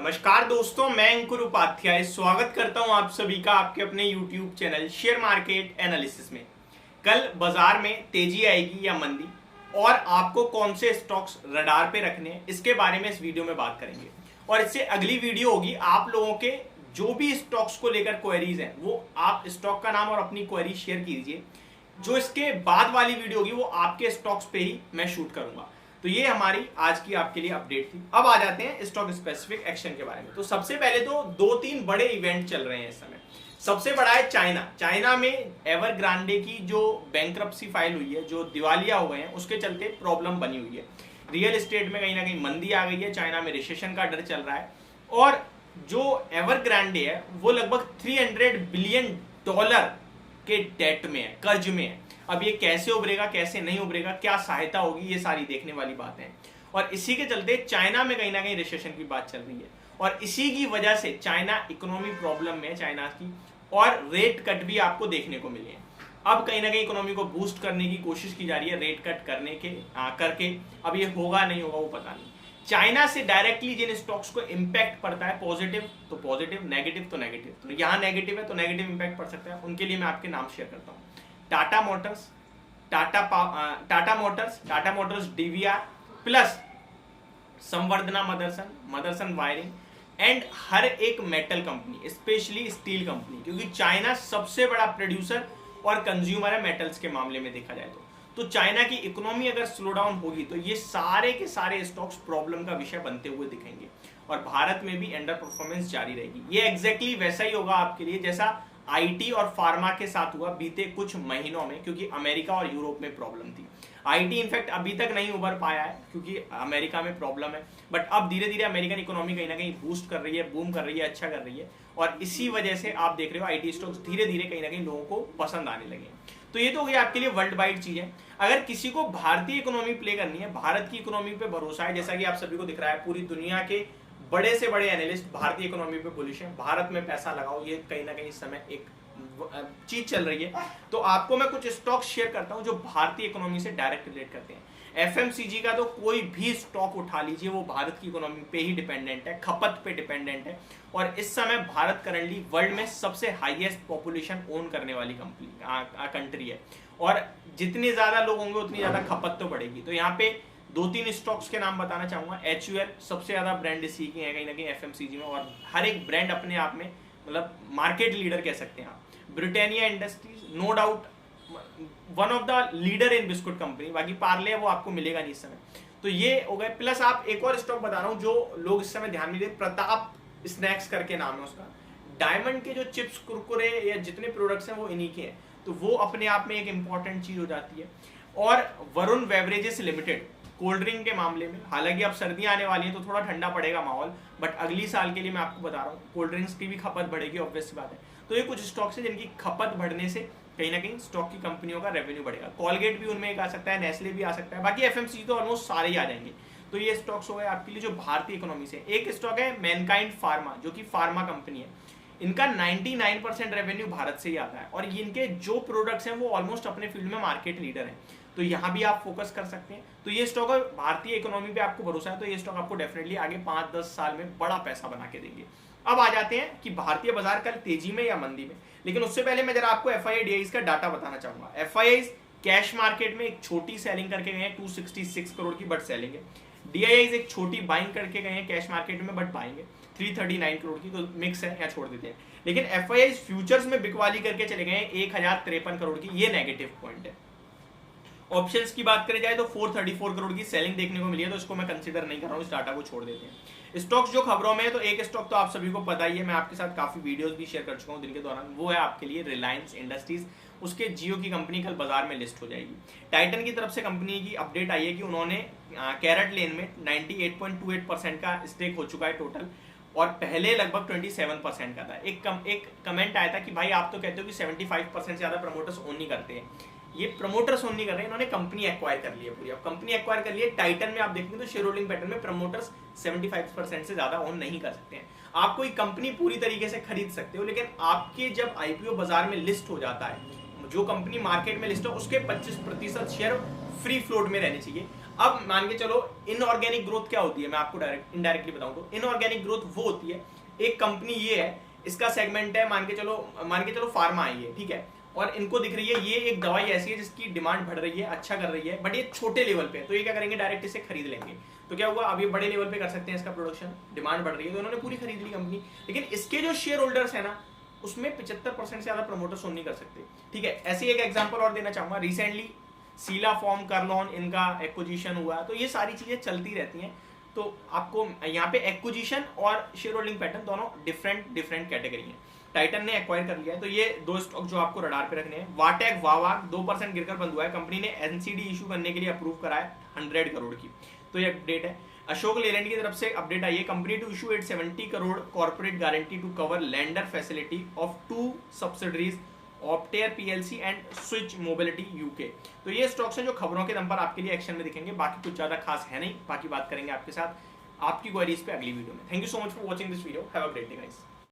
नमस्कार दोस्तों, मैं अंकुर उपाध्याय स्वागत करता हूं आप सभी का आपके अपने YouTube channel share market analysis में। कल बाजार में तेजी आएगी या मंदी और आपको कौन से स्टॉक्स रडार पे रखने हैं इसके बारे में इस वीडियो में बात करेंगे। और इससे अगली वीडियो होगी आप लोगों के जो भी स्टॉक्स को लेकर क्वेरीज हैं वो आप स्टॉक का नाम और अपनी क्वेरी शेयर कीजिए। जो इसके बाद वाली वीडियो होगी वो आपके स्टॉक्स पे ही मैं शूट करूंगा। तो ये हमारी आज की आपके लिए अपडेट थी। अब आ जाते हैं स्टॉक स्पेसिफिक एक्शन के बारे में। तो सबसे पहले तो दो तीन बड़े इवेंट चल रहे हैं इस समय। सबसे बड़ा है चाइना में एवरग्रांडे की जो बैंक्रप्सी फाइल हुई है, जो दिवालिया हो गए हैं, उसके चलते प्रॉब्लम बनी हुई है। रियल एस्टेट में कहीं ना कहीं मंदी आ गई है, चाइना में रिसेशन का डर चल रहा है और जो एवरग्रांडे है वो लगभग $300 बिलियन के डेट में है, कर्ज में है। अब ये कैसे उभरेगा, कैसे नहीं उभरेगा, क्या सहायता होगी, ये सारी देखने वाली बातें हैं। और इसी के चलते चाइना में कहीं ना कहीं रिसेशन की बात चल रही है और इसी की वजह से चाइना इकोनॉमी प्रॉब्लम में है चाइना की, और रेट कट भी आपको देखने को मिले हैं। अब कहीं ना कहीं इकोनॉमी को बूस्ट करने की कोशिश की जा रही है रेट कट करके। अब ये होगा नहीं होगा वो पता नहीं। चाइना से डायरेक्टली जिन स्टॉक्स को इंपैक्ट पड़ता है, पॉजिटिव तो पॉजिटिव, नेगेटिव तो नेगेटिव, तो यहाँ नेगेटिव है तो नेगेटिव इंपैक्ट पड़ सकता है। उनके लिए मैं आपके नाम शेयर करता हूँ। Tata Motors, DVR plus Samvardhana Motherson wiring and हर एक metal company, specially steel company, क्योंकि चाइना सबसे बड़ा प्रोड्यूसर और कंज्यूमर है मेटल्स के मामले में देखा जाए तो चाइना की इकोनॉमी अगर स्लो डाउन होगी तो ये सारे के सारे स्टॉक्स प्रॉब्लम का विषय बनते हुए दिखेंगे और भारत में भी अंडर परफॉर्मेंस जारी रहेगी। ये एग्जैक्टली वैसा ही होगा आपके लिए जैसा आईटी और फार्मा के साथ हुआ बीते कुछ महीनों में, क्योंकि अमेरिका और यूरोप में प्रॉब्लम थी। आईटी इनफैक्ट अभी तक नहीं उभर पाया है क्योंकि अमेरिका में प्रॉब्लम है, बट अब धीरे धीरे अमेरिकन इकोनॉमी कहीं ना कहीं बूस्ट कर रही है, बूम कर रही है, अच्छा कर रही है और इसी वजह से आप देख रहे हो आईटी स्टॉक्स धीरे धीरे कहीं ना कहीं लोगों को पसंद आने लगे। तो ये तो हो गई आपके लिए वर्ल्ड वाइड चीज है। अगर किसी को भारतीय इकोनॉमी प्ले करनी है, भारत की इकोनॉमी पे भरोसा है, जैसा कि आप सभी को दिख रहा है, पूरी दुनिया के बड़े से बड़े एनालिस्ट भारतीय इकोनॉमी पे बुलिश है, भारत में पैसा लगाओ, ये कहीं ना कहीं इस समय एक चीज चल रही है। तो आपको मैं कुछ स्टॉक शेयर करता हूं जो भारतीय इकोनॉमी से डायरेक्ट रिलेट करते हैं। एफएमसीजी का तो कोई भी स्टॉक उठा लीजिए वो भारत की इकोनॉमी पे ही डिपेंडेंट है, खपत पे डिपेंडेंट है और इस समय भारत करंटली वर्ल्ड में सबसे हाईएस्ट पॉपुलेशन ओन करने वाली कंट्री है और जितने ज्यादा लोग होंगे उतनी ज्यादा खपत तो बढ़ेगी। तो यहाँ पे दो तीन स्टॉक्स के नाम बताना चाहूंगा। HUL सबसे ज्यादा ब्रांड इसी की है कहीं ना कहीं एफएमसीजी में और हर एक ब्रांड अपने आप में मतलब मार्केट लीडर कह सकते हैं आप। Britannia industries no doubt one of the leader in biscuit company, बाकी पार्ले वो आपको मिलेगा नहीं इस समय। तो ये हो गए। प्लस आप एक और स्टॉक बता रहा हूँ जो लोग इस समय ध्यान में दे, प्रताप स्नैक्स करके नाम है उसका। डायमंड के जो चिप्स, कुरकुरे या जितने प्रोडक्ट्स हैं वो इन्हीं के हैं, तो वो अपने आप में एक इंपॉर्टेंट चीज हो जाती है। और Varun beverages limited cold drink के मामले में, हालांकि अब सर्दियां आने वाली हैं तो थोड़ा ठंडा पड़ेगा माहौल, बट अगली साल के लिए मैं आपको बता रहा हूँ कोल्ड ड्रिंक्स की भी खपत बढ़ेगी, ऑब्वियस सी बात है। तो ये कुछ स्टॉक्स हैं जिनकी खपत बढ़ने से कहीं ना कहीं स्टॉक की कंपनियों का रेवेन्यू बढ़ेगा। कॉलगेट भी उनमें एक आ सकता है, नेस्ले भी आ सकता है, बाकी एफएमसीजी तो ऑलमोस्ट सारे ही आ जाएंगे। तो ये स्टॉक्स हो गए आपके लिए जो भारतीय इकोनॉमी से। एक स्टॉक है मैनकाइंड फार्मा, जो कि फार्मा कंपनी है। इनका 99% रेवेन्यू भारत से ही आता है और इनके जो प्रोडक्ट्स हैं वो ऑलमोस्ट अपने फील्ड में मार्केट लीडर हैं, तो यहाँ भी आप फोकस कर सकते हैं। तो ये स्टॉक भारतीय इकोनॉमी पे आपको भरोसा है तो ये स्टॉक आपको डेफिनेटली आगे 5-10 साल में बड़ा पैसा बना के देंगे। अब आ जाते हैं कि भारतीय बाजार कल तेजी में या मंदी में, लेकिन उससे पहले मैं जरा आपको FII का डाटा बताना चाहूंगा। FII कैश मार्केट में एक छोटी सेलिंग करके गए हैं 266 करोड़ की, बट सेलिंग है। DII एक छोटी बाइंग करके गए हैं कैश मार्केट में, बट बाइंग है 339 करोड़ की, तो मिक्स है, या छोड़ देते हैं। लेकिन FII फ्यूचर्स में बिकवाली करके चले गए हैं 1053 करोड़ की, ये नेगेटिव पॉइंट है। ऑप्शंस की बात करें जाए तो 434 करोड़ की सेलिंग देखने को मिली है, तो इसको मैं कंसीडर नहीं कर रहा हूँ, इस डाटा को छोड़ देते हैं। स्टॉक्स जो खबरों में है, तो एक स्टॉक तो आप सभी को पता ही है, मैं आपके साथ काफी वीडियोस भी शेयर कर चुका हूँ दिन के दौरान, वो है आपके लिए रिलायंस इंडस्ट्रीज। उसके जियो की कंपनी कल बाजार में लिस्ट हो जाएगी। टाइटन की तरफ से कंपनी की अपडेट आई है कि उन्होंने कैरेट लेन में 98.28% का स्टेक हो चुका है टोटल, और पहले लगभग 27% का था। एक कमेंट आया था कि भाई आप तो कहते हो कि 75% से ज्यादा प्रमोटर्स ओन नहीं करते हैं। ये प्रमोटर्स ओन नहीं कर रहे हैं, इन्होंने कंपनी एक्वायर कर ली है पूरी। अब कंपनी एक्वायर कर ली है, टाइटन में आप देखेंगे तो शेयर होल्डिंग पैटर्न में प्रमोटर्स 75% से ज्यादा ओन नहीं कर सकते हैं। आप कोई कंपनी पूरी तरीके से खरीद सकते हो, लेकिन आपके जब IPO बाजार में लिस्ट हो जाता है, जो कंपनी मार्केट में लिस्ट हो उसके 25% शेयर फ्री फ्लोट में रहने चाहिए। अब मान के चलो इनऑर्गेनिक ग्रोथ क्या होती है, मैं आपको इनडायरेक्टली बताऊं तो इनऑर्गेनिक ग्रोथ वो होती है, एक कंपनी ये है, इसका सेगमेंट है मान के चलो फार्मा है ये, ठीक है, और इनको दिख रही है ये एक दवाई ऐसी है जिसकी डिमांड बढ़ रही है, अच्छा कर रही है, बट ये छोटे लेवल पे, तो ये क्या करेंगे, डायरेक्ट इसे खरीद लेंगे। तो क्या हुआ, अब ये बड़े लेवल पे कर सकते हैं इसका प्रोडक्शन, डिमांड बढ़ रही है तो उन्होंने पूरी खरीद ली कंपनी। लेकिन इसके जो शेयर होल्डर्स है ना, उसमें 75% से ज्यादा प्रमोटर्स ओन नहीं कर सकते, ठीक है। ऐसे एक एग्जांपल और देना चाहूंगा, रिसेंटली सीला फॉर्म, करलॉन, इनका एक्विजिशन हुआ, तो ये सारी चीजें चलती रहती हैं। तो आपको यहाँ पे एक्विजिशन और शेयर होल्डिंग पैटर्न दोनों डिफरेंट कैटेगरी है। टाइटन ने एक्वायर कर लिया है, तो ये दो स्टॉक जो आपको रडार पे रखने हैं। वाटेक वावाक 2% गिरकर बंद हुआ है, कंपनी ने एनसीडी इशू करने के लिए अप्रूव करा है 100 करोड़ की, तो ये अपडेट है। अशोक लेलैंड की तरफ से अपडेट आई है, company to issue 870 crore corporate guarantee to cover lender facility of 2 subsidiaries Optare PLC and Switch Mobility UK. तो ये स्टॉक्स हैं जो खबरों के दम पर आपके लिए एक्शन में दिखेंगे, बाकी कुछ ज्यादा खास है नहीं, बाकी बात करेंगे आपके साथ आपकी क्वेरीज पे अगली वीडियो में। Thank you so much for watching this video, have a great day guys.